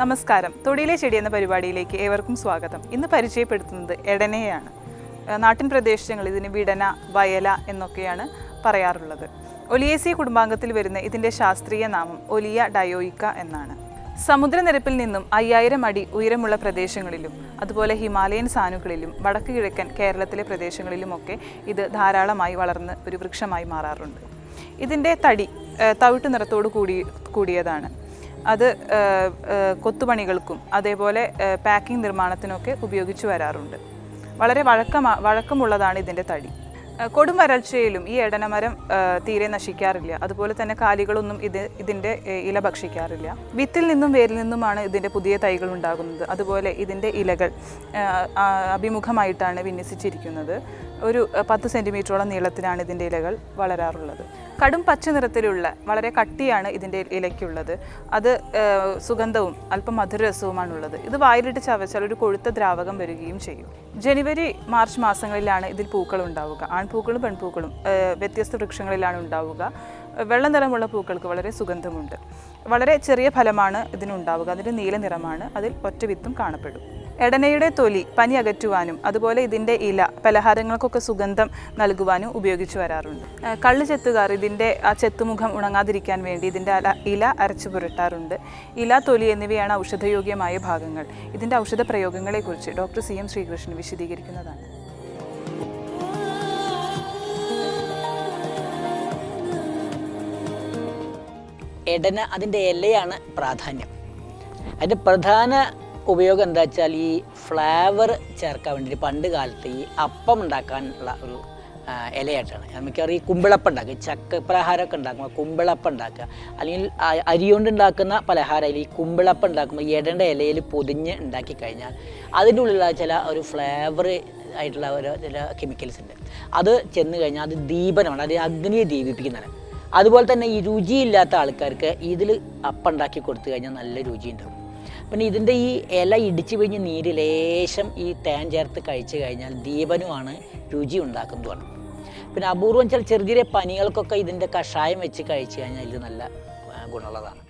നമസ്കാരം. തൊടിയിലെ ചെടി എന്ന പരിപാടിയിലേക്ക് ഏവർക്കും സ്വാഗതം. ഇന്ന് പരിചയപ്പെടുത്തുന്നത് എടനയാണ്. നാട്ടിൻ പ്രദേശങ്ങളിൽ ഇതിന് വിടന, വയല എന്നൊക്കെയാണ് പറയാറുള്ളത്. ഒലിയേസി കുടുംബാംഗത്തിൽ വരുന്ന ഇതിൻ്റെ ശാസ്ത്രീയ നാമം ഒലിയ ഡയോയിക്ക എന്നാണ്. സമുദ്രനിരപ്പിൽ നിന്നും 5000 അടി ഉയരമുള്ള പ്രദേശങ്ങളിലും അതുപോലെ ഹിമാലയൻ സാനുകളിലും വടക്ക് കിഴക്കൻ കേരളത്തിലെ പ്രദേശങ്ങളിലുമൊക്കെ ഇത് ധാരാളമായി വളർന്ന് ഒരു വൃക്ഷമായി മാറാറുണ്ട്. ഇതിൻ്റെ തടി തവിട്ട് നിറത്തോട് കൂടിയതാണ്. അത് കൊത്തുപണികൾക്കും അതേപോലെ പാക്കിംഗ് നിർമ്മാണത്തിനൊക്കെ ഉപയോഗിച്ചു വരാറുണ്ട്. വളരെ വഴക്കമുള്ളതാണ് ഇതിൻ്റെ തടി. കൊടും വരൾച്ചയിലും ഈ എടനമരം തീരെ നശിക്കാറില്ല. അതുപോലെ തന്നെ കാലികളൊന്നും ഇതിൻ്റെ ഇല ഭക്ഷിക്കാറില്ല. വിത്തിൽ നിന്നും വേരിൽ നിന്നുമാണ് ഇതിൻ്റെ പുതിയ തൈകൾ ഉണ്ടാകുന്നത്. അതുപോലെ ഇതിൻ്റെ ഇലകൾ അഭിമുഖമായിട്ടാണ് വിന്യസിച്ചിരിക്കുന്നത്. ഒരു 10 സെൻറ്റിമീറ്ററോളം നീളത്തിലാണ് ഇതിൻ്റെ ഇലകൾ വളരാറുള്ളത്. കടും പച്ച നിറത്തിലുള്ള വളരെ കട്ടിയാണ് ഇതിൻ്റെ ഇലയ്ക്കുള്ളത്. അത് സുഗന്ധവും അല്പം മധുരരസവുമാണുള്ളത്. ഇത് വായിലിട്ട് ചവച്ചാൽ ഒരു കൊഴുത്ത ദ്രാവകം വരികയും ചെയ്യും. ജനുവരി മാർച്ച് മാസങ്ങളിലാണ് ഇതിൽ പൂക്കൾ ഉണ്ടാവുക. ആൺപൂക്കളും പെൺപൂക്കളും വ്യത്യസ്ത വൃക്ഷങ്ങളിലാണ് ഉണ്ടാവുക. വെള്ള നിറമുള്ള പൂക്കൾക്ക് വളരെ സുഗന്ധമുണ്ട്. വളരെ ചെറിയ ഫലമാണ് ഇതിനുണ്ടാവുക. അതിൻ്റെ നീല നിറമാണ്. അതിൽ ഒറ്റ വിത്തും കാണപ്പെടും. എടനയുടെ തൊലി പനി അകറ്റുവാനും അതുപോലെ ഇതിൻ്റെ ഇല പലഹാരങ്ങൾക്കൊക്കെ സുഗന്ധം നൽകുവാനും ഉപയോഗിച്ചു വരാറുണ്ട്. കള്ള് ചെത്തുകാർ ഇതിൻ്റെ ആ ചെത്തുമുഖം ഉണങ്ങാതിരിക്കാൻ വേണ്ടി ഇതിൻ്റെ ഇല അരച്ചു പുരട്ടാറുണ്ട്. ഇല, തൊലി എന്നിവയാണ് ഔഷധയോഗ്യമായ ഭാഗങ്ങൾ. ഇതിൻ്റെ ഔഷധ പ്രയോഗങ്ങളെക്കുറിച്ച് ഡോക്ടർ CM ശ്രീകൃഷ്ണൻ വിശദീകരിക്കുന്നതാണ്. എടന അതിൻ്റെ ഇലയാണ് പ്രാധാന്യം. അതിൻ്റെ പ്രധാന ഉപയോഗം എന്താ വെച്ചാൽ ഈ ഫ്ലേവർ ചേർക്കാൻ വേണ്ടിയിട്ട് പണ്ട് കാലത്ത് ഈ അപ്പം ഉണ്ടാക്കാനുള്ള ഒരു ഇലയായിട്ടാണ്. നമുക്കറിയാം ഈ കുമ്പിളപ്പം ഉണ്ടാക്കുക, ചക്ക പലഹാരമൊക്കെ ഉണ്ടാക്കുമ്പോൾ കുമ്പിളപ്പം ഉണ്ടാക്കുക, അല്ലെങ്കിൽ അരി കൊണ്ട് ഉണ്ടാക്കുന്ന പലഹാരം ഈ കുമ്പിളപ്പം ഉണ്ടാക്കുമ്പോൾ എടൻ്റെ ഇലയിൽ പൊതിഞ്ഞ് ഉണ്ടാക്കി കഴിഞ്ഞാൽ അതിൻ്റെ ഉള്ളിലുള്ള ചില ഒരു ഫ്ലേവർ ആയിട്ടുള്ള ചില കെമിക്കൽസ് ഉണ്ട്. അത് ചെന്ന് കഴിഞ്ഞാൽ അത് ദീപനമാണ്, അത് അഗ്നിയെ ദീപിപ്പിക്കുന്നതാണ്. അതുപോലെ തന്നെ ഈ രുചിയില്ലാത്ത ആൾക്കാർക്ക് ഇതിൽ അപ്പം ഉണ്ടാക്കി കൊടുത്തു കഴിഞ്ഞാൽ നല്ല രുചി ഉണ്ടാവും. പിന്നെ ഇതിൻ്റെ ഈ ഇല ഇടിച്ചു പിഴിഞ്ഞ് നീര് ലേശം ഈ തേൻ ചേർത്ത് കഴിച്ചു കഴിഞ്ഞാൽ ദീപനുമാണ്, രുചി ഉണ്ടാക്കുന്നതുമാണ്. പിന്നെ അപൂർവം ചെറിയ ചെറിയ പനികൾക്കൊക്കെ ഇതിൻ്റെ കഷായം വെച്ച് കഴിച്ചു കഴിഞ്ഞാൽ ഇത് നല്ല ഗുണമുള്ളതാണ്.